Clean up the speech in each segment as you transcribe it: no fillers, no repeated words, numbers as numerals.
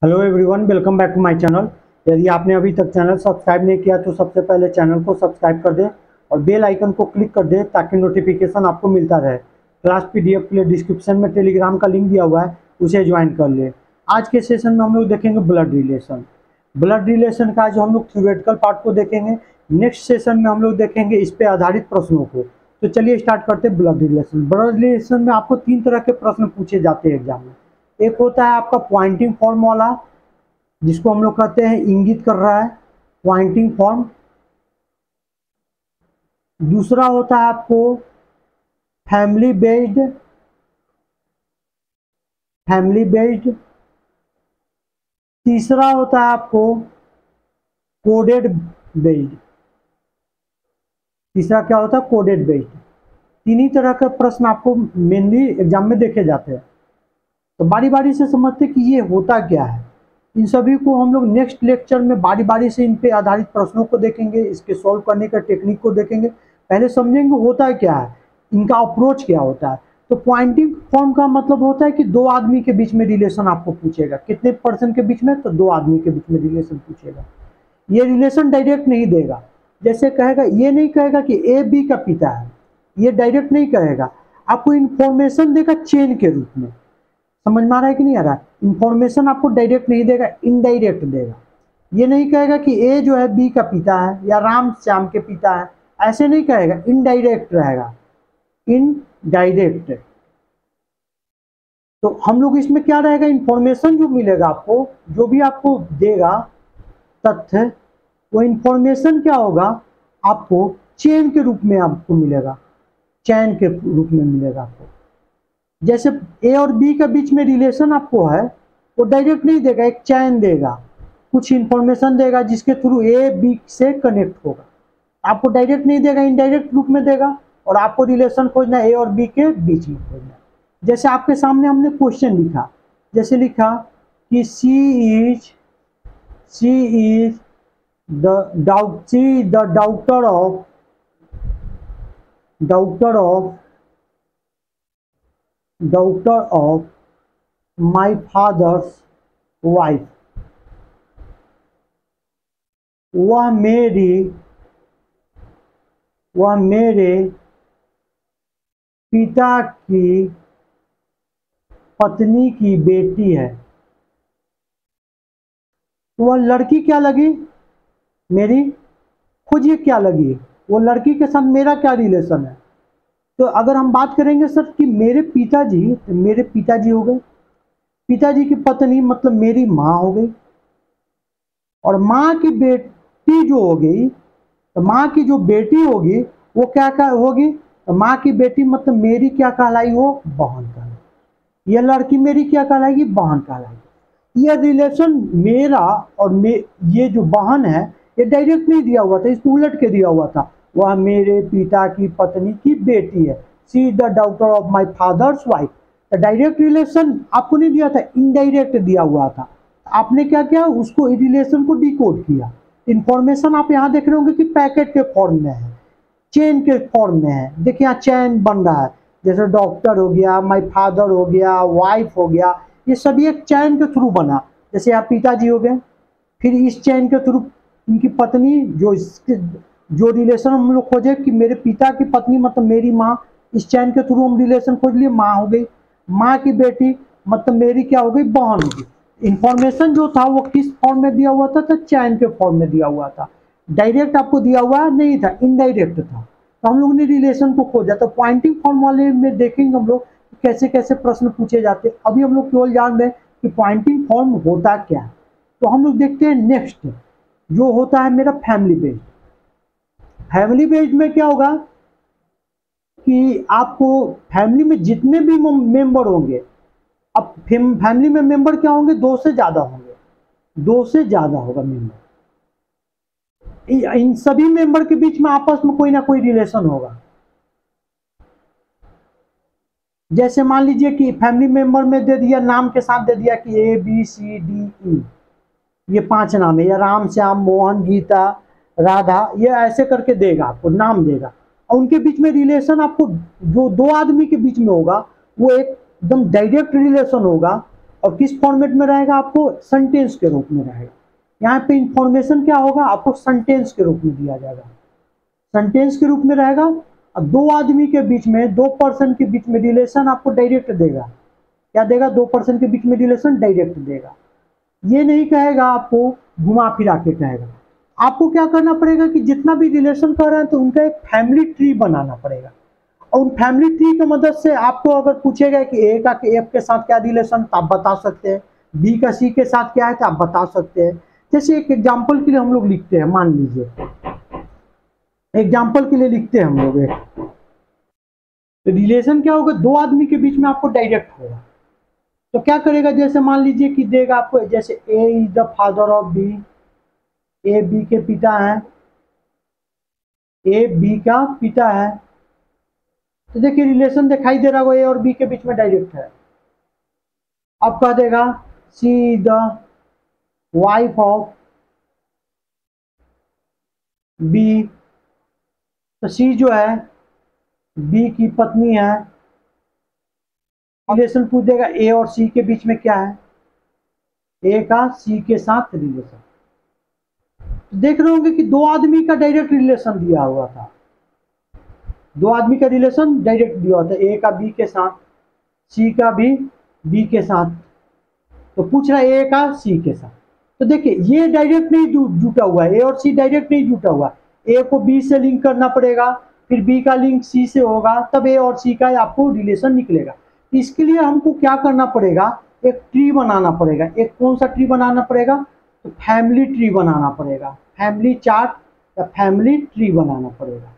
Hello everyone, welcome back to my channel. यदि आपने अभी तक चैनल सब्सक्राइब नहीं किया तो सबसे पहले चैनल को सब्सक्राइब कर दें और बेल आइकन को क्लिक कर दें ताकि नोटिफिकेशन आपको मिलता रहे। क्लास पीडीएफ के लिए डिस्क्रिप्शन में टेलीग्राम का लिंक दिया हुआ है, उसे ज्वाइन कर ले। आज के सेशन में हम लोग देखेंगे ब्लड रिलेशन। ब्लड रिलेशन का जो हम लोग थ्योरेटिकल पार्ट को देखेंगे, नेक्स्ट सेशन में हम लोग देखेंगे इस पे आधारित प्रश्नों को। तो चलिए स्टार्ट करते हैं ब्लड रिलेशन। ब्लड रिलेशन में आपको 3 तरह के प्रश्न पूछे जाते हैं एग्जाम में। एक होता है आपका पॉइंटिंग फॉर्म वाला, जिसको हम लोग कहते हैं इंगित कर रहा है, पॉइंटिंग फॉर्म। दूसरा होता है आपको फैमिली बेस्ड। तीसरा होता है आपको कोडेड बेस्ड। तीसरा क्या होता है? Coded based. तीन ही तरह के प्रश्न आपको मेनली एग्जाम में देखे जाते हैं। तो बारी बारी से समझते कि ये होता क्या है। इन सभी को हम लोग नेक्स्ट लेक्चर में बारी बारी से इन पे आधारित प्रश्नों को देखेंगे, इसके सॉल्व करने का टेक्निक को देखेंगे। पहले समझेंगे होता क्या है, इनका अप्रोच क्या होता है। तो पॉइंटिंग फॉर्म का मतलब होता है कि दो आदमी के बीच में रिलेशन आपको पूछेगा। कितने पर्सन के बीच में? तो दो आदमी के बीच में रिलेशन पूछेगा। ये रिलेशन डायरेक्ट नहीं देगा, जैसे कहेगा, ये नहीं कहेगा कि ए बी का पिता है, ये डायरेक्ट नहीं कहेगा। आपको इंफॉर्मेशन देगा चेन के रूप में। समझ में आ रहा है कि नहीं आ रहा है? इंफॉर्मेशन आपको डायरेक्ट नहीं देगा, इनडायरेक्ट देगा। ये नहीं कहेगा कि ए जो है बी का पिता है या राम श्याम के पिता है, ऐसे नहीं कहेगा, इनडायरेक्ट रहेगा, इनडायरेक्ट। तो हम लोग इसमें क्या रहेगा, इंफॉर्मेशन जो मिलेगा आपको, जो भी आपको देगा तथ्य, वो इंफॉर्मेशन क्या होगा, आपको चेन के रूप में आपको मिलेगा, चैन के रूप में मिलेगा आपको। जैसे ए और बी के बीच में रिलेशन आपको है, वो डायरेक्ट नहीं देगा, एक चैन देगा, कुछ इंफॉर्मेशन देगा जिसके थ्रू ए बी से कनेक्ट होगा। आपको डायरेक्ट नहीं देगा, इनडायरेक्ट रूप में देगा। और आपको रिलेशन खोजना ए और बी के बीच में खोजना। जैसे आपके सामने हमने क्वेश्चन लिखा, जैसे लिखा कि C is the daughter of my father's wife. वह मेरे पिता की पत्नी की बेटी है। वह लड़की क्या लगी? मेरी। खोजिए क्या लगी, वो लड़की के साथ मेरा क्या रिलेशन है। तो अगर हम बात करेंगे सर कि मेरे पिताजी, तो मेरे पिताजी हो गए, पिताजी की पत्नी मतलब मेरी माँ हो गई, और माँ की बेटी जो हो गई, तो माँ की जो बेटी होगी वो क्या होगी? तो माँ की बेटी मतलब मेरी क्या कहलाई? वो बहन कहलाई। ये लड़की मेरी क्या कहलाएगी? बहन कहलाएगी। यह रिलेशन मेरा और ये जो बहन है, ये डायरेक्ट नहीं दिया हुआ था, इसको उलट के दिया हुआ था। वह मेरे पिता की पत्नी की बेटी है। She is the daughter of my father's wife. Direct relation आपको नहीं दिया था, इनडायरेक्ट दिया हुआ था। आपने क्या किया, उसको रिलेशन को डिकोड किया। इंफॉर्मेशन आप यहाँ देख रहे होंगे कि पैकेट के फॉर्म में है, चेन के फॉर्म में है। देखिए यहाँ चैन बन रहा है, जैसे डॉक्टर हो गया, माई फादर हो गया, वाइफ हो गया, ये सभी एक चैन के थ्रू बना। जैसे यहाँ पिताजी हो गए, फिर इस चैन के थ्रू इनकी पत्नी, जो रिलेशन हम लोग खोजे कि मेरे पिता की पत्नी मतलब मेरी माँ, इस चैन के थ्रू हम रिलेशन खोज लिए, माँ हो गई। माँ की बेटी मतलब मेरी क्या हो गई? बहन हो गई। इंफॉर्मेशन जो था वो किस फॉर्म में दिया हुआ था? तो चैन के फॉर्म में दिया हुआ था, डायरेक्ट आपको दिया हुआ नहीं था, इनडायरेक्ट था। तो हम लोग ने रिलेशन को खोजा। तो पॉइंटिंग फॉर्म वाले में देखेंगे हम लोग कैसे कैसे प्रश्न पूछे जाते हैं। अभी हम लोग केवल जान रहे हैं कि पॉइंटिंग फॉर्म होता क्या है। तो हम लोग देखते हैं नेक्स्ट, जो होता है मेरा फैमिली बेस्ड। फैमिली बेस्ड में क्या होगा कि आपको फैमिली में जितने भी मेंबर होंगे, अब फैमिली में मेंबर क्या होंगे? 2 से ज्यादा होंगे, 2 से ज्यादा होगा मेंबर। इन सभी मेंबर के बीच में आपस में कोई ना कोई रिलेशन होगा। जैसे मान लीजिए कि फैमिली मेंबर में दे दिया, नाम के साथ दे दिया कि A B C D E, ये 5 नाम है, या राम श्याम मोहन गीता राधा, ये ऐसे करके देगा, आपको नाम देगा। और उनके बीच में रिलेशन आपको जो 2 आदमी के बीच में होगा वो एकदम डायरेक्ट रिलेशन होगा, और किस फॉर्मेट में रहेगा, आपको सेंटेंस के रूप में रहेगा। यहाँ पे इंफॉर्मेशन क्या होगा, आपको सेंटेंस के रूप में दिया जाएगा, सेंटेंस के रूप में रहेगा। और दो आदमी के बीच में, दो पर्सन के बीच में रिलेशन आपको डायरेक्ट देगा। क्या देगा, दो पर्सन के बीच में रिलेशन डायरेक्ट देगा। ये नहीं कहेगा आपको घुमा फिरा के कहेगा। आपको क्या करना पड़ेगा कि जितना भी रिलेशन कर रहे हैं तो उनका एक फैमिली ट्री बनाना पड़ेगा। और उन फैमिली ट्री की मदद से आपको अगर पूछेगा कि ए का एफ के साथ क्या रिलेशन, तो आप बता सकते हैं। बी का सी के साथ क्या है, तो आप बता सकते हैं। जैसे एक एग्जाम्पल के लिए हम लोग लिखते हैं, मान लीजिए एग्जाम्पल के लिए लिखते हैं हम लोग एक, तो रिलेशन क्या होगा, दो आदमी के बीच में आपको डायरेक्ट होगा। तो क्या करेगा, जैसे मान लीजिए कि देगा आपको, जैसे A is the father of B, A B के पिता है, ए बी का पिता है। तो देखिए रिलेशन दिखाई दे रहा होगा, ए और बी के बीच में डायरेक्ट है। अब कह देगा C is the wife of B, तो सी जो है बी की पत्नी है। रिलेशन पूछ देगा ए और सी के बीच में क्या है, ए का सी के साथ रिलेशन। देख रहे होंगे कि दो आदमी का डायरेक्ट रिलेशन दिया हुआ था, दो आदमी का रिलेशन डायरेक्ट दिया हुआ था, ए का बी के साथ, सी का भी बी के साथ। तो पूछ रहा है ए का सी के साथ। तो देखिए ये डायरेक्ट नहीं जुटा हुआ है, ए और सी डायरेक्ट नहीं जुटा हुआ। ए को बी से लिंक करना पड़ेगा, फिर बी का लिंक सी से होगा, तब ए और सी का आपको रिलेशन निकलेगा। इसके लिए हमको क्या करना पड़ेगा, एक ट्री बनाना पड़ेगा। एक कौन सा ट्री बनाना पड़ेगा, तो फैमिली ट्री बनाना पड़ेगा, फैमिली चार्ट या फैमिली ट्री बनाना पड़ेगा।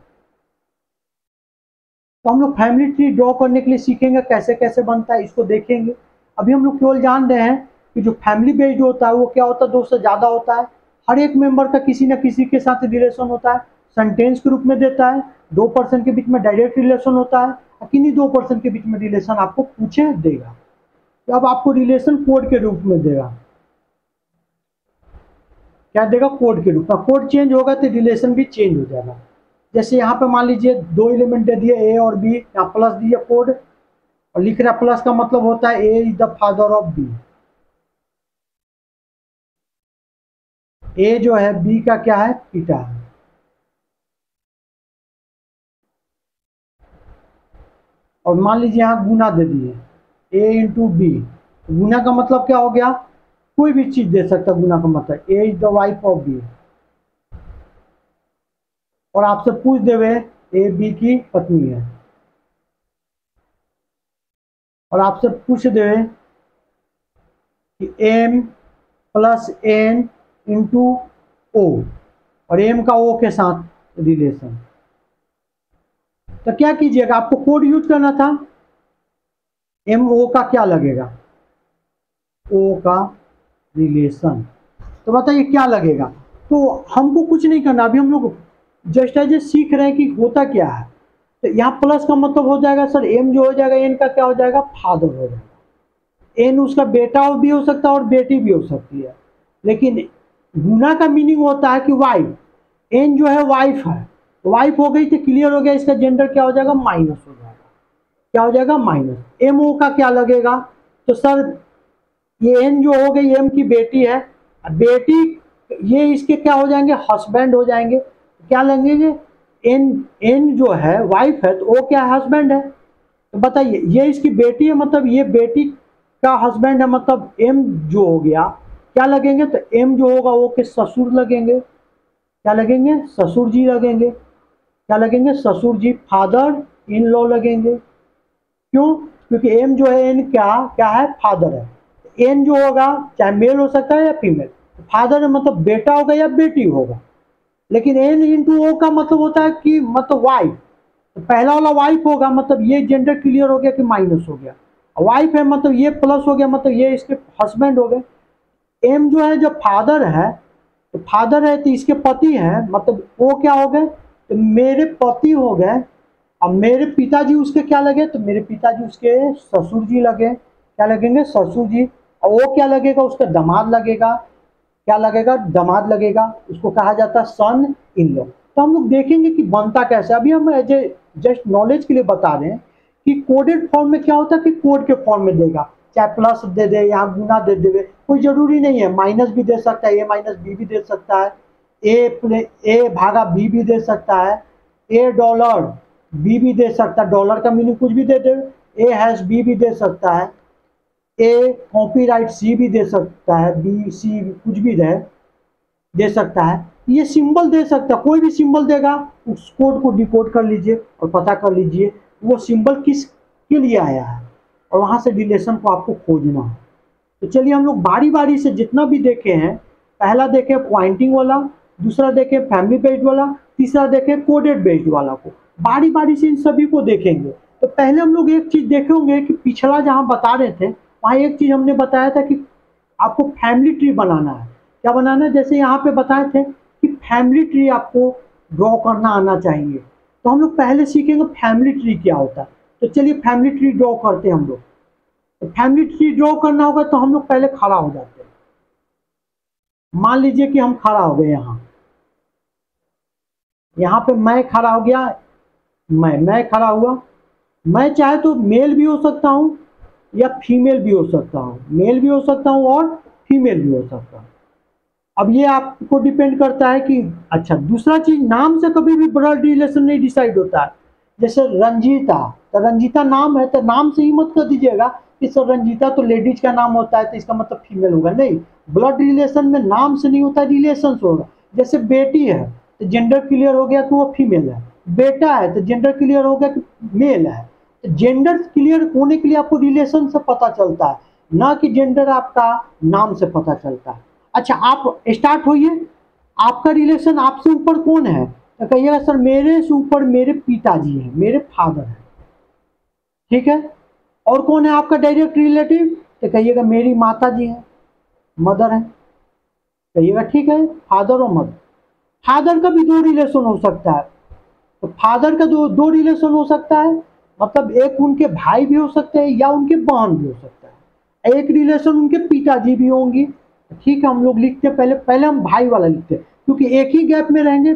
तो हम लोग फैमिली ट्री ड्रॉ करने के लिए सीखेंगे कैसे कैसे बनता है, इसको देखेंगे। अभी हम लोग केवल जान रहे हैं कि जो फैमिली बेस्ड होता है वो क्या होता है, दो से ज़्यादा होता है। हर एक मेंबर का किसी न किसी के साथ रिलेशन होता है, सेंटेंस के रूप में देता है। दो पर्सन के बीच में डायरेक्ट रिलेशन होता है, किन्हीं दो पर्सन के बीच में रिलेशन आपको पूछे देगा। तो अब आपको रिलेशन कोड के रूप में देगा, क्या देगा, कोड के रूप में। कोड चेंज होगा तो रिलेशन भी चेंज हो जाएगा। जैसे यहाँ पे मान लीजिए दो एलिमेंट दे दिए ए और बी, यहाँ प्लस दिए कोड और लिख रहा प्लस का मतलब होता है A is the father of B. A जो है बी का क्या है, पिता है। और मान लीजिए यहाँ गुना दे दिए ए इंटू बी, गुना का मतलब क्या हो गया, कोई भी चीज दे सकता है गुना का मतलब। A is the wife of B, और आपसे पूछ देवे ए बी की पत्नी है, और आपसे पूछ देवे कि M plus N into O, और एम का ओ के साथ रिलेशन। तो क्या कीजिएगा, आपको कोड यूज करना था। एम ओ का क्या लगेगा, ओ का रिलेशन। तो बताइए क्या लगेगा। तो हमको कुछ नहीं करना, अभी हम लोग जस्ट एज सीख रहे हैं कि होता क्या है। तो यहाँ प्लस का मतलब हो जाएगा सर एम जो हो जाएगा, एन का क्या हो जाएगा, फादर हो जाएगा। एन उसका बेटा भी हो सकता है और बेटी भी हो सकती है, लेकिन गुना का मीनिंग होता है कि वाइफ। एन जो है वाइफ है, वाइफ हो गई तो क्लियर हो गया, इसका जेंडर क्या हो जाएगा, माइनस हो जाएगा। क्या हो जाएगा, माइनस। एम ओ का क्या लगेगा, तो सर ये एन जो हो गई एम की बेटी है, बेटी ये इसके क्या हो जाएंगे, हस्बैंड हो जाएंगे। क्या लगेंगे, एन एन जो है वाइफ है तो वो क्या है, हस्बैंड है। तो बताइए ये इसकी बेटी है, मतलब ये बेटी का हस्बैंड है, मतलब एम जो हो गया क्या लगेंगे, तो एम जो होगा वो के ससुर लगेंगे। क्या लगेंगे, ससुर जी लगेंगे। क्या लगेंगे, ससुर जी, फादर इन लॉ लगेंगे। क्यों, क्योंकि एम जो है एन क्या है, फादर है। एन जो होगा चाहे मेल हो सकता है या फीमेल, फादर मतलब बेटा होगा या बेटी होगा। लेकिन एन इंटू ओ का मतलब होता है कि मतलब वाइफ, तो पहला वाला वाइफ होगा, मतलब ये जेंडर क्लियर हो गया कि माइनस हो गया। वाइफ है मतलब ये प्लस हो गया, मतलब ये इसके हस्बैंड हो गए। एम जो है जब फादर है, तो फादर है तो इसके पति है, मतलब वो क्या हो गए, तो मेरे पति हो गए। अब मेरे पिताजी उसके क्या लगे, तो मेरे पिताजी उसके ससुर जी लगे। क्या लगेंगे, ससुर जी। और वो क्या लगेगा, उसका दामाद लगेगा। क्या लगेगा, दामाद लगेगा। उसको कहा जाता है सन इन लॉ। तो हम लोग देखेंगे कि बनता कैसे। अभी हम जस्ट नॉलेज के लिए बता रहे हैं कि कोडेड फॉर्म में क्या होता है कि कोड के फॉर्म में देगा। चाहे प्लस दे दे या गुना दे दे, कोई जरूरी नहीं है, माइनस भी दे सकता है, ए माइनस बी भी दे सकता है, ए भागा बी भी दे सकता है, ए डॉलर बी भी दे सकता है, डॉलर का मीनिंग कुछ भी दे दे, ए हैश बी भी दे सकता है, ए कॉपीराइट सी भी दे सकता है, बी सी कुछ भी दे सकता है, ये सिंबल दे सकता है, कोई भी सिंबल देगा, उस कोड को डिकोड कर लीजिए और पता कर लीजिए वो सिंबल किस के लिए आया है, और वहां से रिलेशन को आपको खोजना है। तो चलिए हम लोग बारी बारी से जितना भी देखे हैं, पहला देखे पॉइंटिंग वाला, दूसरा देखे फैमिली बेस्ड वाला, तीसरा देखे कोडेड बेस्ड वाला को, बारी बारी से इन सभी को देखेंगे। तो पहले हम लोग एक चीज देखे होंगे कि पिछला जहां बता रहे थे वहां एक चीज हमने बताया था कि आपको फैमिली ट्री बनाना है। क्या बनाना है? जैसे यहाँ पे बताए थे कि फैमिली ट्री आपको ड्रॉ करना आना चाहिए, तो हम लोग पहले सीखेंगे फैमिली ट्री क्या होता है। तो चलिए फैमिली ट्री ड्रॉ करते हैं हम लोग। तो फैमिली ट्री ड्रॉ करना होगा तो हम लोग पहले खड़ा हो जाते हैं। मान लीजिए कि हम खड़ा हो गए, यहाँ पे मैं खड़ा हो गया, मैं खड़ा हुआ, मैं चाहे तो मेल भी हो सकता हूँ या फीमेल भी हो सकता हूँ, मेल भी हो सकता हूँ और फीमेल भी हो सकता हूँ। अब ये आपको डिपेंड करता है कि अच्छा, दूसरा चीज नाम से कभी भी ब्लड रिलेशन नहीं डिसाइड होता है। जैसे रंजीता, तो रंजीता नाम है तो नाम से ही मत कर दीजिएगा कि सर रंजीता तो लेडीज का नाम होता है तो इसका मतलब फीमेल होगा, नहीं, ब्लड रिलेशन में नाम से नहीं होता, रिलेशन से होगा। जैसे बेटी है तो जेंडर क्लियर हो गया कि वो फीमेल है, बेटा है तो जेंडर क्लियर हो गया कि मेल है। तो जेंडर क्लियर होने के लिए आपको रिलेशन से पता चलता है, ना कि जेंडर आपका नाम से पता चलता है। अच्छा, आप स्टार्ट होइए, आपका रिलेशन आपसे ऊपर कौन है? तो कहिएगा सर मेरे से ऊपर मेरे पिताजी हैं, मेरे फादर हैं, ठीक है। और कौन है आपका डायरेक्ट रिलेटिव? तो कहिएगा मेरी माता जी हैं, मदर है, कहिएगा ठीक है, फादर और मदर। फादर का भी दो रिलेशन हो सकता है, तो फादर का दो रिलेशन हो सकता है, मतलब एक उनके भाई भी हो सकते हैं या उनके बहन भी हो सकता है, एक रिलेशन उनके पिताजी भी होंगी। ठीक है, हम लोग लिखते हैं, पहले पहले हम भाई वाला लिखते हैं, क्योंकि एक ही गैप में रहेंगे,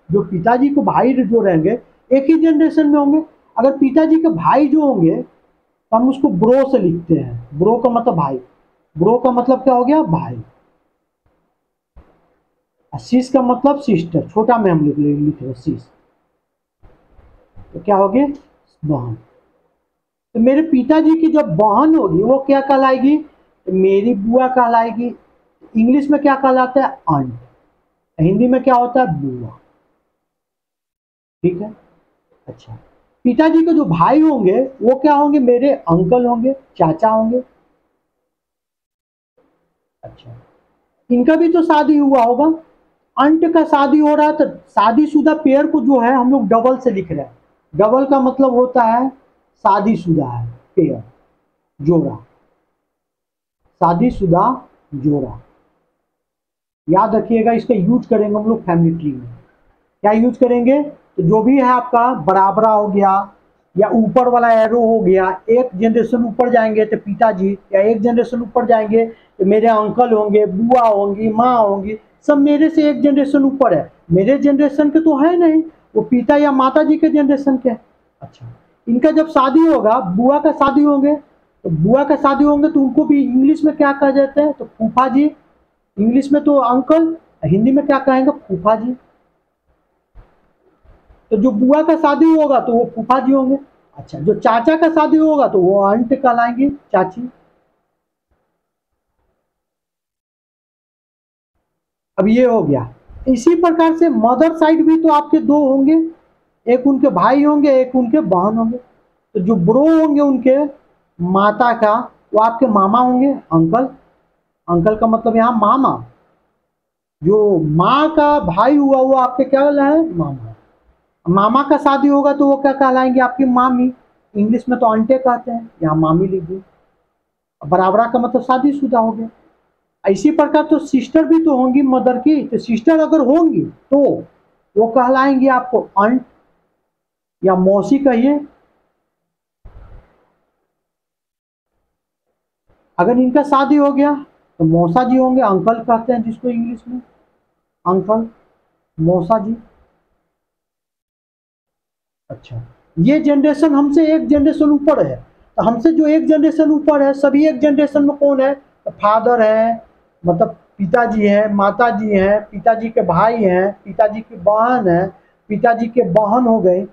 जो पिताजी को भाई जो रहेंगे एक ही जनरेशन में होंगे। अगर पिताजी के भाई जो होंगे तो हम उसको ब्रो से लिखते हैं, ब्रो का मतलब भाई, ब्रो का मतलब क्या हो गया? भाई। सिस का मतलब सिस्टर, छोटा में हम लिख रहे सिस, तो क्या हो गया? बहन। तो मेरे पिताजी की जब बहन होगी वो क्या कहलाएगी? तो मेरी बुआ कहलाएगी। इंग्लिश में क्या कहलाता है? आंट। हिंदी में क्या होता है? बुआ, ठीक है। अच्छा, पिताजी के जो भाई होंगे वो क्या होंगे? मेरे अंकल होंगे, चाचा होंगे। अच्छा, इनका भी तो शादी हुआ होगा, अंट का शादी हो रहा है, तो शादीशुदा पेयर को जो है हम लोग डबल से लिख रहे हैं। डबल का मतलब होता है शादीशुदा है पेयर, जोड़ा, शादीशुदा जोड़ा। याद रखिएगा, इसका यूज करेंगे हम लोग फैमिली ट्री में। क्या यूज करेंगे? तो जो भी है आपका बराबरा हो गया या ऊपर वाला एरो हो गया, एक जनरेशन ऊपर जाएंगे तो पिताजी, या एक जनरेशन ऊपर जाएंगे तो मेरे अंकल होंगे, बुआ होंगी, माँ होंगी, सब मेरे से एक जनरेशन ऊपर है, मेरे जनरेशन के तो है नहीं, वो पिता या माता जी के जनरेशन के। अच्छा, इनका जब शादी होगा, बुआ का शादी होंगे, तो बुआ का शादी होंगे तो उनको भी इंग्लिश में क्या कहा जाता है? तो फूफा जी, इंग्लिश में तो अंकल, हिंदी में क्या कहेंगे? फूफा जी। तो जो बुआ का शादी होगा तो वो फूफा जी होंगे। अच्छा, जो चाचा का शादी होगा तो वो आंट कहलाएंगे, चाची। अब ये हो गया। इसी प्रकार से मदर साइड भी तो आपके दो होंगे, एक उनके भाई होंगे, एक उनके बहन होंगे। तो जो ब्रो होंगे उनके माता का, वो आपके मामा होंगे, अंकल। अंकल का मतलब यहाँ मामा। जो माँ का भाई हुआ वो आपके क्या है? मामा। मामा का शादी होगा तो वो क्या कहलाएंगे? आपकी मामी। इंग्लिश में तो आंटे कहते हैं, यहाँ मामी लीजिए। बराबरा का मतलब शादीशुदा हो गया। इसी प्रकार तो सिस्टर भी तो होंगी मदर की, तो सिस्टर अगर होंगी तो वो कहलाएंगी आपको आंट या मौसी कहिए। अगर इनका शादी हो गया तो मौसा जी होंगे, अंकल कहते हैं जिसको इंग्लिश में, अंकल, मौसा जी। अच्छा, ये जनरेशन हमसे एक जनरेशन ऊपर है, तो हमसे जो एक जनरेशन ऊपर है, सभी एक जनरेशन में कौन है? तो फादर है, मतलब पिताजी है, माताजी है, पिताजी के भाई हैं, पिताजी की बहन है, पिताजी के बहन हो गए,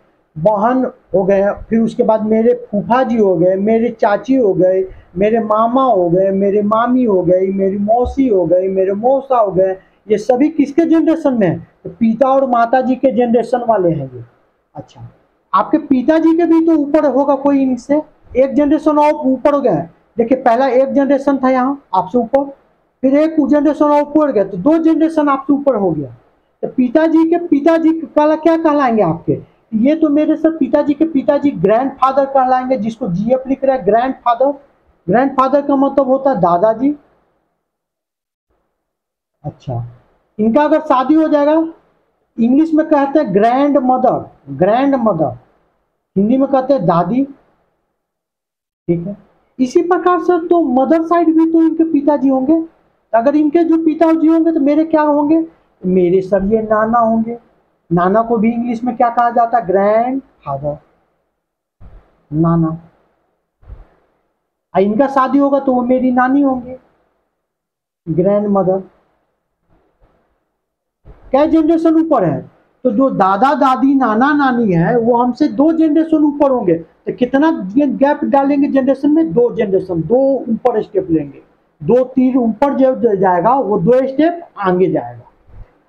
फिर उसके बाद मेरे फूफा जी हो गए, मेरे चाची हो गए, मेरे मामा हो गए, मेरे मामी हो गई, मेरी मौसी हो गई, मेरे मौसा हो गए। ये सभी किसके जनरेशन में है? तो पिता और माता जी के जनरेशन वाले हैं ये। अच्छा, आपके पिताजी के भी तो ऊपर होगा कोई इनसे, एक जनरेशन और ऊपर हो गया है। देखिए पहला एक जनरेशन था यहाँ आपसे ऊपर, फिर एक जनरेशन और ऊपर गया, तो 2 जनरेशन आपसे ऊपर हो गया। तो पिताजी के पिताजी क्या कहलाएंगे आपके? ये तो मेरे सर पिताजी के पिताजी ग्रैंडफादर कहलाएंगे, जिसको जीएफ लिख रहा है ग्रैंडफादर। ग्रैंडफादर का मतलब होता है दादाजी। अच्छा, इनका अगर शादी हो जाएगा, इंग्लिश में कहते हैं grand mother, grand mother, Hindi में कहते हैं दादी। ठीक है, इसी प्रकार से तो मदर साइड भी तो इनके पिताजी होंगे। अगर इनके जो पिताजी होंगे तो मेरे क्या होंगे? मेरे सर ये नाना होंगे। नाना को भी इंग्लिश में क्या कहा जाता है? ग्रैंड फादर, नाना। इनका शादी होगा तो वो मेरी नानी होंगी, ग्रैंड मदर। क्या जनरेशन ऊपर है? तो जो दादा दादी नाना नानी है वो हमसे 2 जनरेशन ऊपर होंगे। तो कितना गैप डालेंगे जनरेशन में? 2 जनरेशन, 2 ऊपर स्टेप लेंगे, 2 तीर ऊपर जो जाएगा वो 2 स्टेप आगे जाएगा।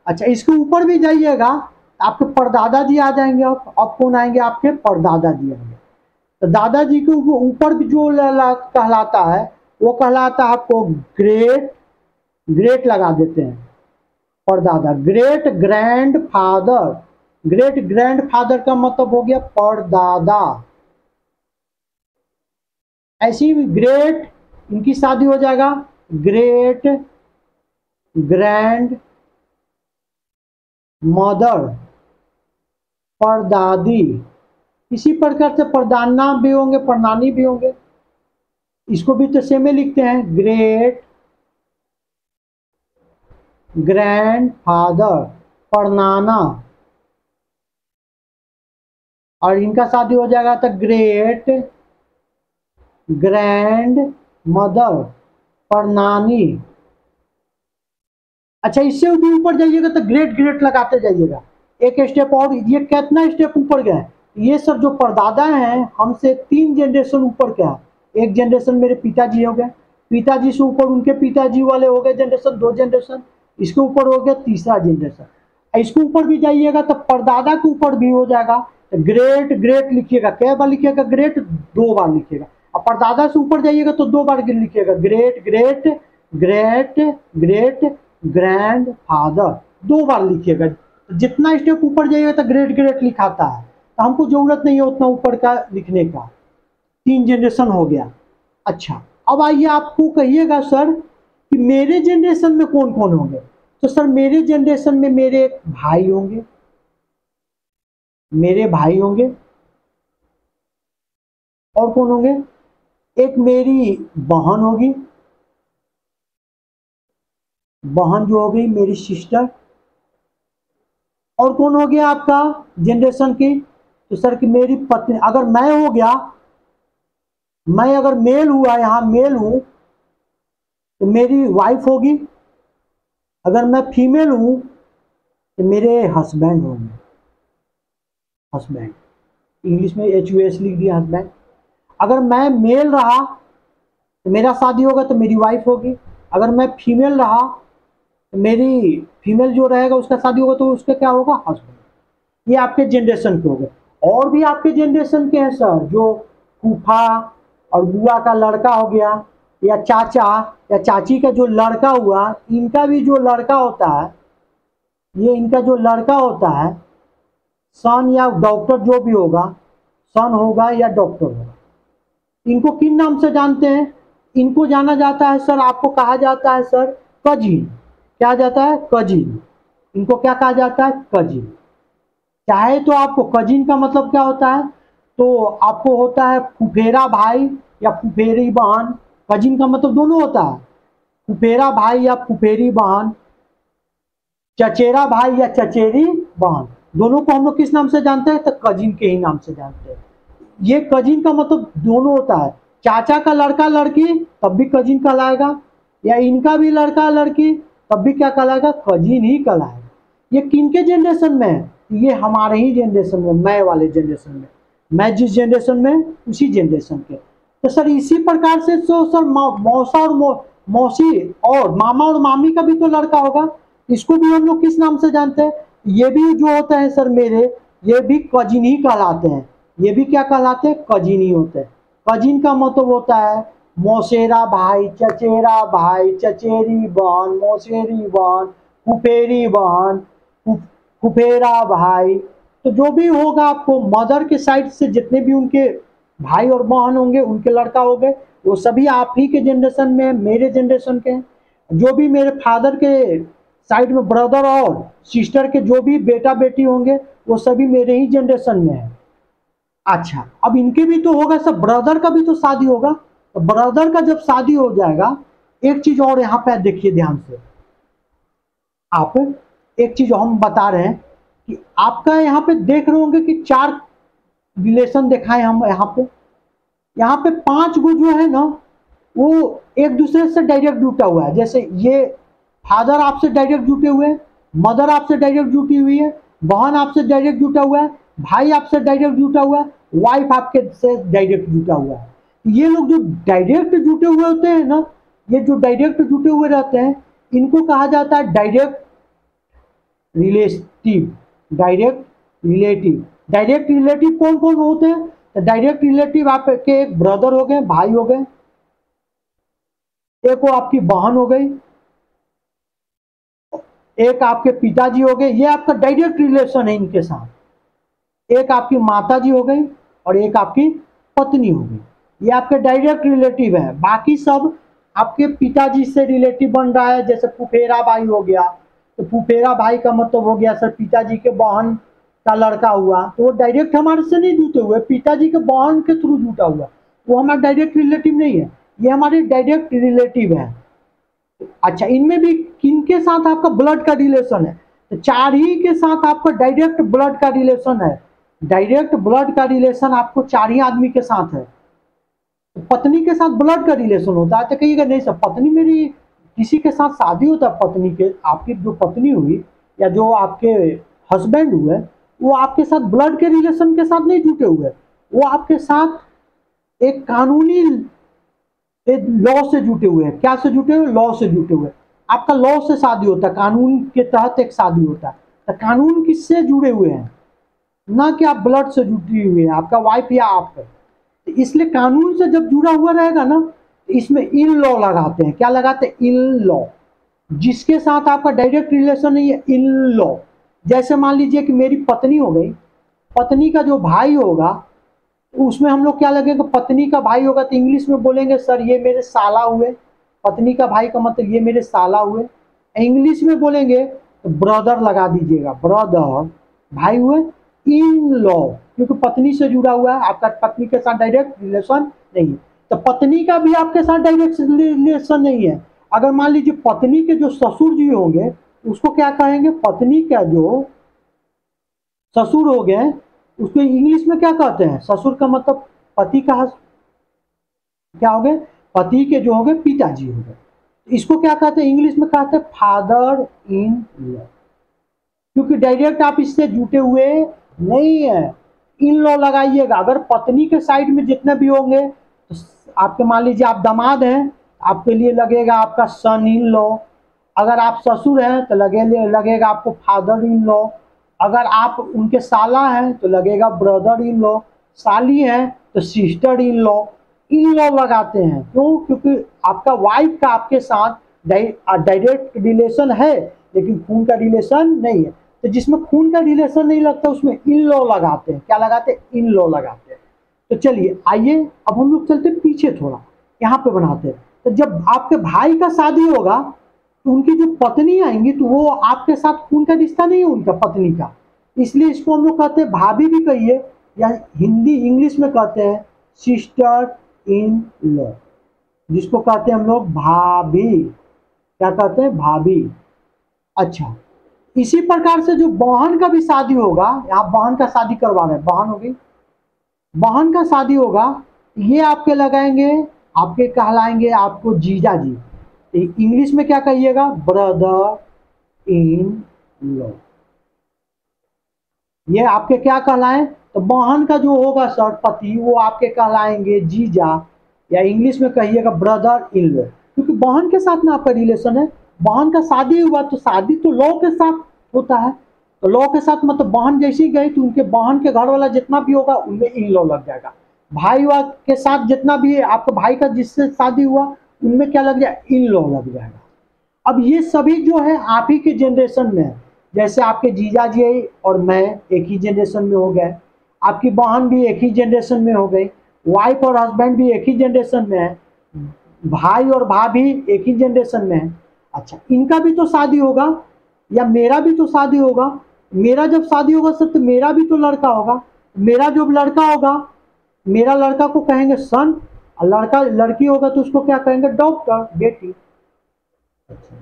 अच्छा, इसके ऊपर भी जाइएगा, आपके परदादा जी आ जाएंगे। अब कौन आएंगे? आपके परदादा जी आएंगे। तो दादाजी के ऊपर भी जो कहलाता है वो कहलाता है आपको ग्रेट, ग्रेट लगा देते हैं परदादा, great grand father. Great grand father का मतलब हो गया परदादा। ऐसी ग्रेट, इनकी शादी हो जाएगा ग्रेट ग्रैंड मदर, परदादी। इसी प्रकार से परदाना भी होंगे, परनानी भी होंगे। इसको भी तो सेम ही लिखते हैं, ग्रेट ग्रैंड फादर, परनाना। और इनका शादी हो जाएगा तो ग्रेट ग्रैंड मदर, परनानी। अच्छा, इससे भी ऊपर जाइएगा तो ग्रेट ग्रेट लगाते जाइएगा, एक स्टेप और। ये कितना स्टेप ऊपर गया है? ये सब जो परदादा हैं हमसे 3 जनरेशन ऊपर क्या है? एक जनरेशन मेरे पिताजी हो गए, पिताजी से ऊपर उनके पिताजी वाले हो गए जनरेशन, 2 जनरेशन, इसके ऊपर हो गया तीसरा जनरेशन। इसके ऊपर भी जाइएगा तो परदादा के ऊपर भी हो जाएगा। तो ग्रेट ग्रेट लिखिएगा, क्या बार लिखिएगा? ग्रेट 2 बार लिखिएगा। और परदादा से ऊपर जाइएगा तो 2 बार लिखिएगा, great great great great grand father, 2 बार लिखिएगा। जितना स्टेप ऊपर जाइएगा तो ग्रेट ग्रेट लिखाता है, तो हमको जरूरत नहीं है उतना ऊपर का लिखने का। 3 जनरेशन हो गया। अच्छा, अब आइए आपको कहिएगा सर कि मेरे जनरेशन में कौन कौन होंगे? तो सर मेरे जनरेशन में मेरे भाई होंगे, मेरे भाई होंगे। और कौन होंगे? एक मेरी बहन होगी, बहन जो हो गई मेरी सिस्टर। और कौन हो गया आपका जनरेशन की? तो सर कि मेरी पत्नी। अगर मैं हो गया, मैं अगर मेल हुआ, यहाँ मेल हूं, तो मेरी वाइफ होगी। अगर मैं फीमेल हूं तो मेरे हस्बैंड होंगे, हस्बैंड, इंग्लिश में HUS लिख दिया, हस्बैंड। अगर मैं मेल रहा तो मेरा शादी होगा तो मेरी वाइफ होगी। अगर मैं फीमेल रहा तो मेरी फीमेल जो रहेगा उसका शादी होगा तो उसका क्या होगा? हस्बैंड। ये आपके जनरेशन के हो गए। और भी आपके जनरेशन के हैं सर, जो फूफा और बुआ का लड़का हो गया, या चाचा या चाची का जो लड़का हुआ, इनका भी जो लड़का होता है, ये इनका जो लड़का होता है, सन या डॉक्टर जो भी होगा, सन होगा या डॉक्टर होगा। इनको किन नाम से जानते हैं? इनको जाना जाता है सर, आपको कहा जाता है सर कजिन। क्या जाता है? कजिन। इनको क्या कहा जाता है? कजिन। चाहे तो आपको कजिन का मतलब क्या होता है? तो आपको होता है फुफेरा भाई या फुफेरी बहन। कजिन का मतलब दोनों होता है, फुफेरा भाई या फुफेरी बहन, चचेरा भाई या चचेरी बहन। दोनों को हम लोग किस नाम से जानते हैं? तो कजिन के ही नाम से जानते हैं। ये कजिन का मतलब दोनों होता है, चाचा का लड़का लड़की तब भी कजिन कहलाएगा, या इनका भी लड़का लड़की तब भी क्या कहलाएगा, कजिन ही कहलाएगा। ये किनके जनरेशन में है, ये हमारे ही जनरेशन में, मैं वाले जनरेशन में, मैं जिस जनरेशन में उसी जनरेशन के। तो सर इसी प्रकार से तो सर मौसा और मौसी और मामा और मामी का भी तो लड़का होगा, इसको भी हम लोग किस नाम से जानते हैं, ये भी जो होता है सर मेरे, ये भी कजिन ही कहलाते हैं। ये भी क्या कहलाते हैं, कजिन ही होते हैं। कजिन का मतलब होता है मौसेरा भाई, चचेरा भाई, चचेरी बहन, मौसेरी बहन, फुफेरी बहन, फुफेरा भाई। तो जो भी होगा आपको मदर के साइड से जितने भी उनके भाई और बहन होंगे, उनके लड़का हो गए, वो सभी आप ही के जनरेशन में, मेरे जनरेशन के हैं। जो भी मेरे फादर के साइड में ब्रदर और सिस्टर के जो भी बेटा बेटी होंगे, वो सभी मेरे ही जनरेशन में है। अच्छा, अब इनके भी तो होगा सब, ब्रदर का भी तो शादी होगा। तो ब्रदर का जब शादी हो जाएगा, एक चीज और यहाँ पे देखिए ध्यान से, आप एक चीज हम बता रहे हैं कि आपका यहाँ पे देख रहे होंगे कि 4 रिलेशन दिखाए हम यहाँ पे 5 गो जो है ना, वो एक दूसरे से डायरेक्ट जुटा हुआ है। जैसे ये फादर आपसे डायरेक्ट जुटे हुए हैं, मदर आपसे डायरेक्ट जुटी हुई है, बहन आपसे डायरेक्ट जुटा हुआ है, भाई आपसे डायरेक्ट जुटा हुआ है, वाइफ आपके से डायरेक्ट जुटा हुआ है। ये लोग जो डायरेक्ट जुटे हुए होते हैं ना, ये जो डायरेक्ट जुटे हुए रहते हैं, इनको कहा जाता है direct relative. Direct relative, direct relative कौन कौन होते हैं, तो डायरेक्ट रिलेटिव आपके एक ब्रदर हो गए, भाई हो गए, एक वो आपकी बहन हो गई, एक आपके पिताजी हो गए, ये आपका डायरेक्ट रिलेशन है इनके साथ। एक आपकी माताजी हो गई और एक आपकी पत्नी हो गई, ये आपके डायरेक्ट रिलेटिव है। बाकी सब आपके पिताजी से रिलेटिव बन रहा है। जैसे फुफेरा भाई हो गया, तो फुफेरा भाई का मतलब हो गया सर पिताजी के बहन का लड़का हुआ, तो वो डायरेक्ट हमारे से नहीं जुटे हुए, पिताजी के बहन के थ्रू जुटा हुआ, वो हमारा डायरेक्ट रिलेटिव नहीं है, ये हमारे डायरेक्ट रिलेटिव है। अच्छा, इनमें भी किनके साथ आपका ब्लड का रिलेशन है, तो 4 ही के साथ आपका डायरेक्ट ब्लड का रिलेशन है। डायरेक्ट ब्लड का रिलेशन आपको 4 ही आदमी के साथ है। तो पत्नी के साथ ब्लड का रिलेशन होता है, तो कहिएगा नहीं सर पत्नी मेरी किसी के साथ शादी होता है, पत्नी के, आपकी जो पत्नी हुई या जो आपके हस्बैंड हुए, वो आपके साथ ब्लड के रिलेशन के साथ नहीं जुटे हुए, वो आपके साथ एक कानूनी लॉ से जुटे हुए हैं। क्या से जुटे हुए, लॉ से जुटे हुए। आपका लॉ से शादी होता है, कानून के तहत एक शादी होता है। तो कानून किससे जुड़े हुए हैं, ना कि आप ब्लड से जुटी हुई है आपका वाइफ या आप। तो इसलिए कानून से जब जुड़ा हुआ रहेगा ना, तो इसमें इन लॉ लगाते हैं। क्या लगाते हैं, इन लॉ। जिसके साथ आपका डायरेक्ट रिलेशन नहीं है, इन लॉ। जैसे मान लीजिए कि मेरी पत्नी हो गई, पत्नी का जो भाई होगा उसमें हम लोग क्या लगेगा, पत्नी का भाई होगा तो इंग्लिश में बोलेंगे सर ये मेरे साला हुए। पत्नी का भाई का मतलब ये मेरे साला हुए। इंग्लिश में बोलेंगे तो ब्रदर लगा दीजिएगा, ब्रदर भाई हुए। इन लॉ, क्योंकि पत्नी से जुड़ा हुआ है, आपका पत्नी के साथ डायरेक्ट रिलेशन नहीं है, तो पत्नी का भी आपके साथ डायरेक्ट रिलेशन नहीं है। अगर मान लीजिए पत्नी के जो ससुर जी होंगे, उसको क्या कहेंगे, पत्नी का जो ससुर हो गए उसको इंग्लिश में क्या कहते हैं, ससुर का मतलब पति का क्या हो गए, पति के जो हो गए पिताजी हो गए। इसको क्या कहते हैं, इंग्लिश में कहते हैं फादर इन लॉ, क्योंकि डायरेक्ट आप इससे जुटे हुए नहीं है। इन लॉ लगाइएगा। अगर पत्नी के साइड में जितने भी होंगे, तो आपके मान लीजिए आप दामाद हैं, आपके लिए लगेगा आपका सन इन लॉ। अगर आप ससुर हैं तो लगेगा आपको फादर इन लॉ। अगर आप उनके साला हैं तो लगेगा ब्रदर इन लॉ। साली है तो sister in law. In law लगाते हैं, क्यों, क्योंकि आपका वाइफ का आपके साथ डायरेक्ट रिलेशन है, लेकिन खून का रिलेशन नहीं है। तो जिसमें खून का रिलेशन नहीं लगता उसमें इन लॉ लगाते हैं। क्या लगाते हैं, इन लॉ लगाते हैं। तो चलिए आइए अब हम लोग चलते पीछे थोड़ा, यहाँ पे बनाते हैं। तो जब आपके भाई का शादी होगा तो उनकी जो पत्नी आएंगी, तो वो आपके साथ खून का रिश्ता नहीं है उनका, पत्नी का। इसलिए इसको हम लोग कहते हैं भाभी भी कहिए, या हिंदी इंग्लिश में कहते हैं सिस्टर इन लॉ, जिसको कहते हैं हम लोग भाभी। क्या कहते हैं, भाभी। अच्छा, इसी प्रकार से जो बहन का भी शादी होगा, यहाँ बहन का शादी करवा रहे हैं, बहन होगी, बहन का शादी होगा ये आपके लगाएंगे, आपके कहलाएंगे आपको जीजा जी। इंग्लिश में क्या कहिएगा, ब्रदर इन लॉ। ये आपके क्या कहलाएं, तो बहन का जो होगा सर पति, वो आपके कहलाएंगे जीजा, या इंग्लिश में कहिएगा ब्रदर इन लॉ, क्योंकि बहन के साथ ना आपका रिलेशन है। बहन का शादी हुआ तो शादी तो लॉ के साथ होता है, तो लॉ के साथ मतलब बहन जैसी गई तो उनके बहन के घर वाला जितना भी होगा उनमें इन लॉ लग जाएगा। भाई के साथ जितना भी है आपका भाई का जिससे शादी हुआ उनमें क्या लग जाएगा, इन लॉ लग जाएगा। अब ये सभी जो है आप ही के जनरेशन में है, जैसे आपके जीजा जी और मैं एक ही जनरेशन में हो गए, आपकी बहन भी एक ही जनरेशन में हो गई, वाइफ और हस्बैंड भी एक ही जनरेशन में है, भाई और भाभी एक ही जनरेशन में है। अच्छा, इनका भी तो शादी होगा, या मेरा भी तो शादी होगा। मेरा जब शादी होगा सर तो मेरा भी तो लड़का होगा। मेरा जो लड़का होगा, मेरा लड़का को कहेंगे सन, और लड़का लड़की होगा तो उसको क्या कहेंगे, डॉक्टर, बेटी। अच्छा,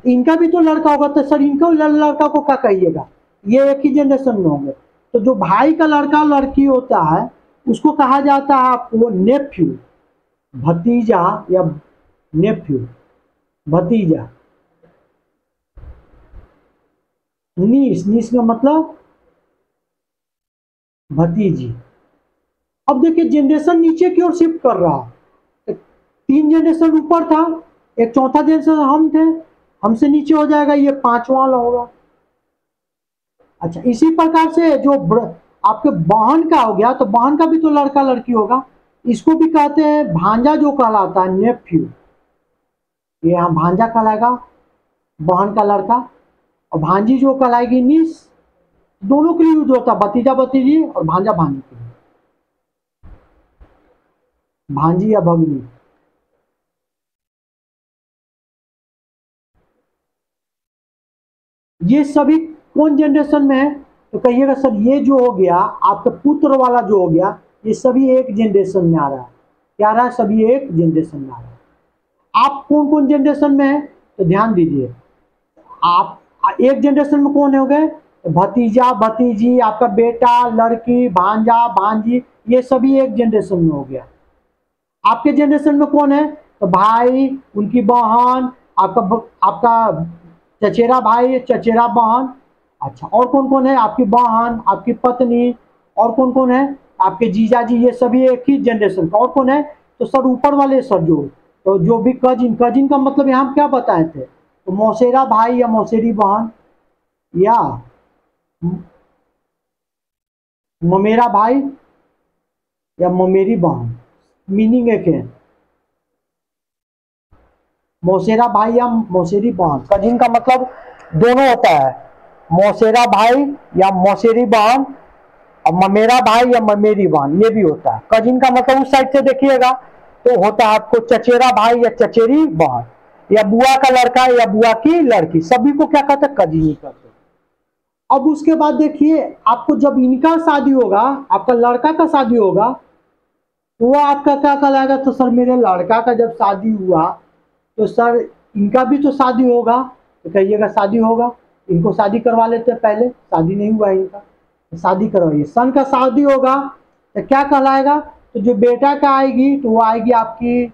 इनका भी तो लड़का होगा तो सर इनका लड़का को क्या कहिएगा, ये एक ही जनरेशन में होंगे। तो जो भाई का लड़का लड़की होता है उसको कहा जाता है आपको नेफ्यू, भतीजा या नेफ्यू, भतीजा। नीस, नीस का मतलब भतीजी। अब देखिए जनरेशन नीचे की ओर शिफ्ट कर रहा है, 3 जनरेशन ऊपर था, एक चौथा जनरेशन हम थे, हमसे नीचे हो जाएगा, ये 5वां वाला होगा। अच्छा, इसी प्रकार से जो आपके बहन का हो गया तो बहन का भी तो लड़का लड़की होगा, इसको भी कहते हैं भांजा, जो कहलाता है नेफ्यू। ये यहाँ भांजा कहलाएगा बहन का लड़का, और भांजी जो कहलाएगी नीस। दोनों के लिए यूज होता है, भतीजा भतीजी और भांजा भांजी के लिए, भांजी या भगनी। ये सभी कौन जनरेशन में है, तो कहिएगा सर ये जो हो गया आपका पुत्र वाला जो हो गया, ये सभी एक जनरेशन में आ रहा है। क्या आ रहा है, सभी एक जनरेशन में आ रहा है। आप कौन कौन जनरेशन में है, तो ध्यान दीजिए। आप एक जनरेशन में कौन हो गए, तो भतीजा भतीजी, आपका बेटा लड़की, भांजा भांजी, ये सभी एक जनरेशन में हो गया। आपके जनरेशन में कौन है, तो भाई, उनकी बहन, आपका चचेरा भाई चचेरा बहन। अच्छा, और कौन कौन है, आपकी बहन, आपकी पत्नी, और कौन कौन है, आपके जीजा जी, ये सभी एक ही जनरेशन का। और कौन है, तो सर ऊपर वाले सर जो, तो जो भी कजिन, कजिन का मतलब यहाँ क्या बताए थे, तो मौसेरा भाई या मौसेरी बहन, या ममेरा भाई या ममेरी बहन, मीनिंग एक है, मौसेरा भाई या मौसेरी बहन। कजिन का मतलब दोनों होता है, मौसेरा भाई या मौसेरी बहन, और ममेरा भाई या ममेरी बहन, ये भी होता है। कजिन का मतलब उस साइड से देखिएगा तो होता है आपको चचेरा भाई या चचेरी बहन, या बुआ का लड़का या बुआ की लड़की, सभी को क्या कहते हैं, कजिन ही कहते हैं। अब उसके बाद देखिए, आपको जब इनका शादी होगा, आपका लड़का का शादी होगा, तो वो आपका क्या कहलाएगा, तो सर मेरे लड़का का जब शादी हुआ तो सर इनका भी तो शादी होगा, तो कहिएगा शादी होगा। इनको शादी करवा लेते हैं, पहले शादी नहीं हुआ इनका, तो शादी करवाइए। सन का शादी होगा तो क्या कहलाएगा, तो जो बेटा का आएगी तो वो आएगी आपकी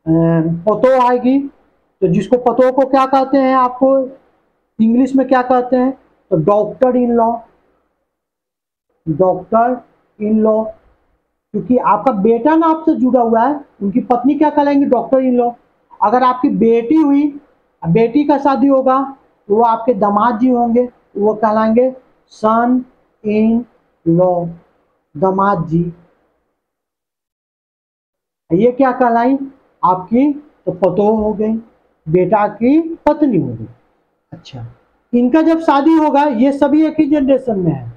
पतो आएगी, तो जिसको पतो को क्या कहते हैं, आपको इंग्लिश में क्या कहते हैं, तो doctor in law, doctor in law. क्योंकि आपका बेटा ना आपसे जुड़ा हुआ है, उनकी पत्नी क्या कहलाएंगी, डॉक्टर इन लॉ। अगर आपकी बेटी हुई, बेटी का शादी होगा तो वो आपके दामाद जी होंगे, वो कहलाएंगे सन इन लॉ, दामाद जी। ये क्या कहलाई, आपकी तो पतोह हो गई, बेटा की पत्नी हो गई। अच्छा, इनका जब शादी होगा, ये सभी एक ही जनरेशन में है,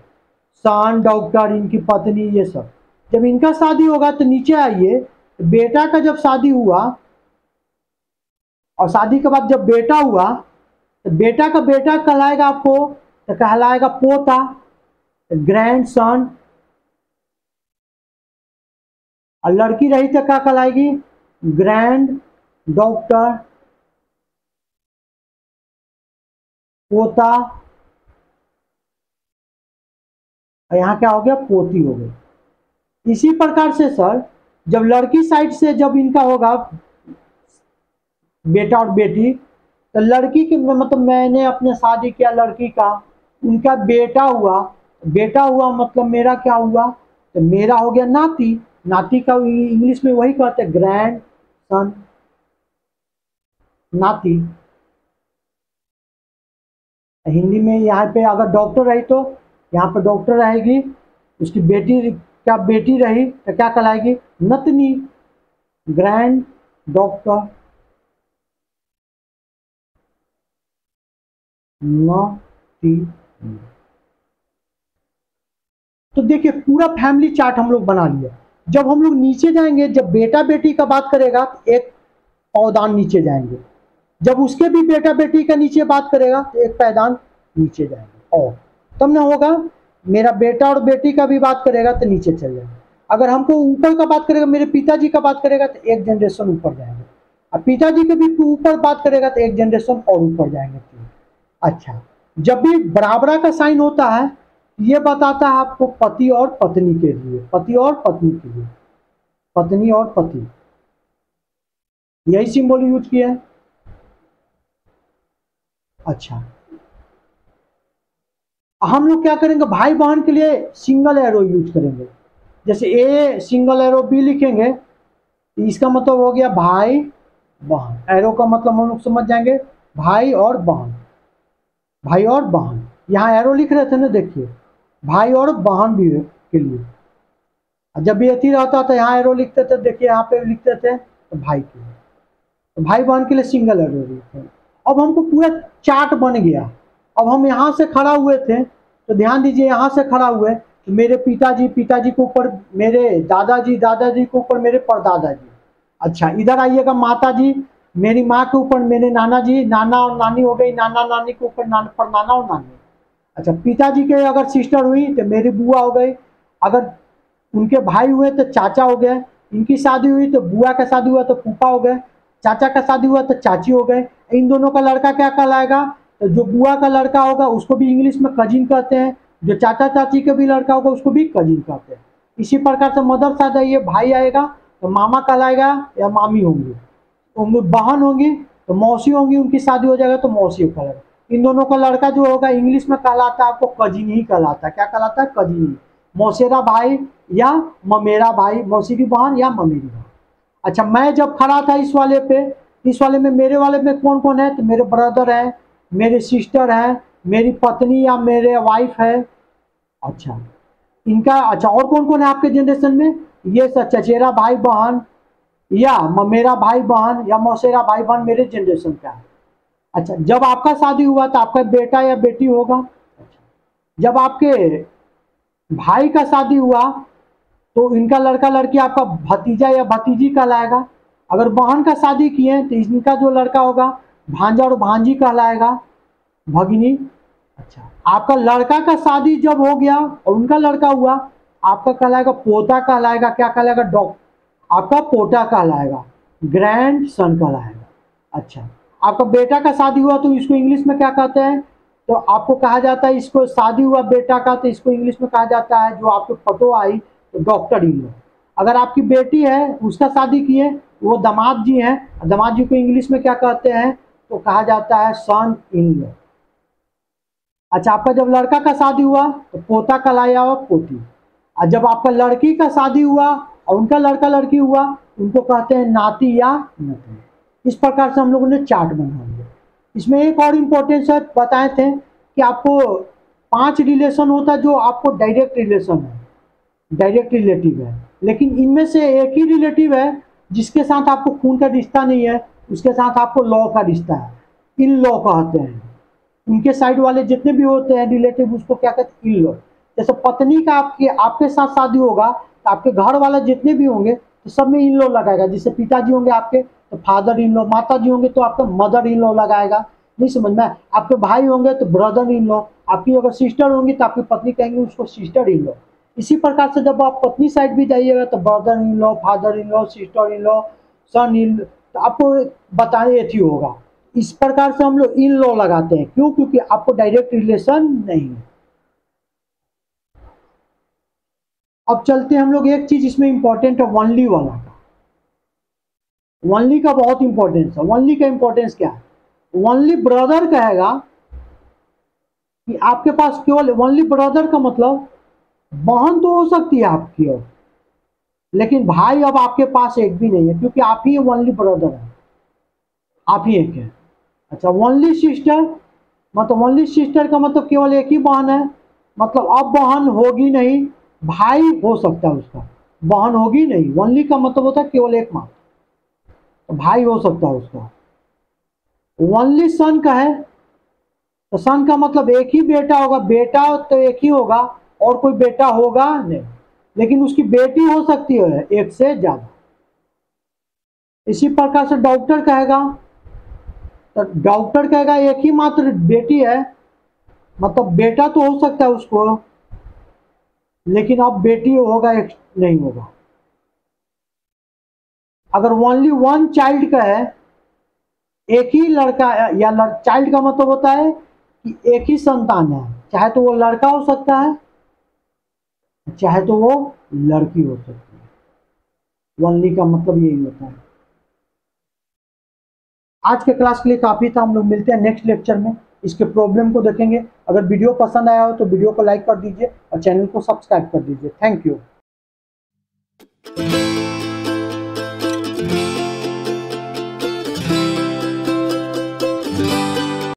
सन, डॉक्टर, इनकी पत्नी, ये सब। जब इनका शादी होगा तो नीचे आइए, बेटा का जब शादी हुआ, और शादी के बाद जब बेटा हुआ, तो बेटा का बेटा कहलाएगा आपको, तो कहलाएगा पोता, ग्रैंड सन। और लड़की रही तो क्या कहलाएगी, ग्रैंड डॉक्टर, पोता, और यहाँ क्या हो गया, पोती हो गई। इसी प्रकार से सर जब लड़की साइड से जब इनका होगा बेटा और बेटी, तो लड़की के मतलब मैंने अपने शादी किया लड़की का, उनका बेटा हुआ, बेटा हुआ मतलब मेरा क्या हुआ, तो मेरा हो गया नाती। नाती का इंग्लिश में वही कहते हैं ग्रैंड सन, नाती। हिंदी में यहाँ पे अगर डॉक्टर रही तो यहाँ पे डॉक्टर रहेगी, उसकी बेटी क्या बेटी रही तो क्या कहलाएगी, नतनी, ग्रैंड डॉक्टर, नाती। तो देखिए पूरा फैमिली चार्ट हम लोग बना लिया। जब हम लोग नीचे जाएंगे, जब बेटा बेटी का बात करेगा तो एक पावदान नीचे जाएंगे, जब उसके भी बेटा बेटी का नीचे बात करेगा तो एक पायदान नीचे जाएंगे, और तब ना होगा मेरा बेटा और बेटी का भी बात करेगा तो नीचे चल जाएंगे। अगर हमको ऊपर का बात करेगा, मेरे पिताजी का बात करेगा तो एक जनरेशन ऊपर जाएंगे, अब पिताजी के भी ऊपर बात करेगा तो एक जनरेशन और ऊपर जाएंगे। अच्छा, जब भी बराबरा का साइन होता है ये बताता है आपको पति और पत्नी के लिए, पति और पत्नी के लिए, पत्नी और पति, यही सिंबल यूज किया है। अच्छा, हम लोग क्या करेंगे, भाई बहन के लिए सिंगल एरो यूज करेंगे। जैसे ए सिंगल एरो बी लिखेंगे, इसका मतलब हो गया भाई बहन। एरो का मतलब हम लोग समझ जाएंगे भाई और बहन, भाई और बहन। यहाँ एरो लिख रहे थे ना, देखिए भाई और बहन भी के लिए। जब भी एथी रहता था यहाँ एरो लिखते थे, देखिए यहाँ पे लिखते थे तो भाई के लिए, तो भाई बहन के लिए सिंगल एरो लिखते हैं। अब हमको पूरा चार्ट बन गया। अब हम यहाँ से खड़ा हुए थे तो ध्यान दीजिए, यहाँ से खड़ा हुए तो मेरे पिताजी, पिताजी के ऊपर मेरे दादाजी, दादाजी के ऊपर मेरे परदादाजी। अच्छा, इधर आइएगा माता जी, मेरी माँ के ऊपर मेरे नाना जी, नाना और नानी हो गई, नाना नानी के ऊपर परनाना और नानी। अच्छा, पिताजी के अगर सिस्टर हुई तो मेरी बुआ हो गई, अगर उनके भाई हुए तो चाचा हो गए, इनकी शादी हुई तो बुआ का शादी हुआ तो फूफा हो गए, चाचा का शादी हुआ तो चाची हो गए। इन दोनों का लड़का क्या कहलाएगा, तो जो बुआ का लड़का होगा उसको भी इंग्लिश में कजिन कहते हैं, जो चाचा चाची का भी लड़का होगा उसको भी कजिन कहते हैं। इसी प्रकार से मदर साइड ये भाई आएगा तो मामा कहलाएगा या मामी होंगी, बहन होंगी तो मौसी होंगी, उनकी शादी हो जाएगा तो मौसी कहलाएगा। इन दोनों का लड़का जो होगा इंग्लिश में कहलाता है आपको कजिन ही कहलाता है। क्या कहलाता है, कजिन ही, मौसेरा भाई या ममेरा भाई, मौसी की बहन या ममेरी बहन। अच्छा, मैं जब खड़ा था इस वाले पे, इस वाले में मेरे वाले में कौन कौन है, तो मेरे ब्रदर है, मेरे सिस्टर है, मेरी पत्नी या मेरे वाइफ है। अच्छा, इनका अच्छा और कौन कौन है आपके जनरेशन में, ये चचेरा भाई बहन या ममेरा भाई बहन या मौसेरा भाई बहन मेरे जनरेशन का है। अच्छा, जब आपका शादी हुआ तो आपका बेटा या बेटी होगा। अच्छा, जब आपके भाई का शादी हुआ तो इनका लड़का लड़की आपका भतीजा या भतीजी कहलाएगा। अगर बहन का शादी किए तो इनका जो लड़का होगा भांजा और भांजी कहलाएगा, भगिनी। अच्छा, आपका लड़का का शादी जब हो गया और उनका लड़का हुआ, आपका कहलाएगा पोता कहलाएगा। क्या कहलाएगा, आपका पोता कहलाएगा, ग्रैंड सन कहलाएगा। अच्छा, आपका बेटा का शादी हुआ तो इसको इंग्लिश में क्या कहते हैं, तो आपको कहा जाता है, इसको शादी हुआ बेटा का तो इसको इंग्लिश में कहा जाता है, जो आपको पतो आई तो डॉक्टर इन लो। अगर आपकी बेटी है उसका शादी किए, वो दामाद जी हैं, दामाद जी को इंग्लिश में क्या कहते हैं, तो कहा जाता है सन इन लो। अच्छा, आपका जब लड़का का शादी हुआ तो पोता कहलाया और पोती। और जब आपका लड़की का शादी हुआ और उनका लड़का लड़की हुआ, उनको कहते हैं नाती या नतनी। इस प्रकार से हम लोगों ने चार्ट बना लिया। इसमें एक और इम्पोर्टेंट बात बताए थे कि आपको 5 रिलेशन होता है जो आपको डायरेक्ट रिलेशन है, डायरेक्ट रिलेटिव है, लेकिन इनमें से एक ही रिलेटिव है जिसके साथ आपको खून का रिश्ता नहीं है, उसके साथ आपको लॉ का रिश्ता है, इन लॉ कहते हैं। उनके साइड वाले जितने भी होते हैं रिलेटिव उसको क्या कहते हैं, इन लॉ। जैसे पत्नी का आपके साथ शादी होगा तो आपके घर वाले जितने भी होंगे तो सब में इन लॉ लगाएगा। जैसे पिताजी होंगे आपके तो फादर इन लॉ, माता जी होंगे तो आपका मदर इन लॉ लगाएगा। नहीं समझ में, आपके भाई होंगे तो ब्रदर इन लॉ, आपकी अगर सिस्टर होंगी तो आपकी पत्नी कहेंगे उसको सिस्टर इन लॉ। इसी प्रकार से जब आप पत्नी साइड भी जाइएगा तो brother in law, father in law, sister in law, son in, तो आपको बताने एथी होगा। इस प्रकार से हम लोग इन लॉ लगाते हैं, क्यों, क्योंकि आपको डायरेक्ट रिलेशन नहीं है। अब चलते हैं हम लोग, एक चीज इसमें इंपॉर्टेंट है वनली वाला का। वनली का बहुत इंपॉर्टेंस है। वनली का इंपॉर्टेंस क्या है? वनली ब्रदर कहेगा कि आपके पास केवल, वनली ब्रदर का मतलब बहन तो हो सकती है आपकी और, लेकिन भाई अब आपके पास एक भी नहीं है, क्योंकि आप ही वनली ब्रदर है, आप ही एक है। अच्छा, वनली सिस्टर मतलब, वनली सिस्टर का मतलब केवल एक ही बहन है, मतलब अब बहन होगी नहीं, भाई हो सकता है उसका, बहन होगी नहीं। वनली का मतलब होता है केवल एक मात्र, तो भाई हो सकता है उसका। वनली सन का है, तो सन का मतलब एक ही बेटा होगा, बेटा तो एक ही होगा और कोई बेटा होगा नहीं, लेकिन उसकी बेटी हो सकती है एक से ज्यादा। इसी प्रकार से डॉक्टर कहेगा, तो डॉक्टर कहेगा एक ही मात्र बेटी है, मतलब बेटा तो हो सकता है उसको, लेकिन अब बेटी होगा एक नहीं होगा। अगर ओनली वन चाइल्ड का है, एक ही लड़का या चाइल्ड का मतलब होता है कि एक ही संतान है, चाहे तो वो लड़का हो सकता है, चाहे तो वो लड़की हो सकती है। ओनली का मतलब यही होता है। आज के क्लास के लिए काफी था, हम लोग मिलते हैं नेक्स्ट लेक्चर में, इसके प्रॉब्लम को देखेंगे। अगर वीडियो पसंद आया हो तो वीडियो को लाइक कर दीजिए और चैनल को सब्सक्राइब कर दीजिए। Thank you.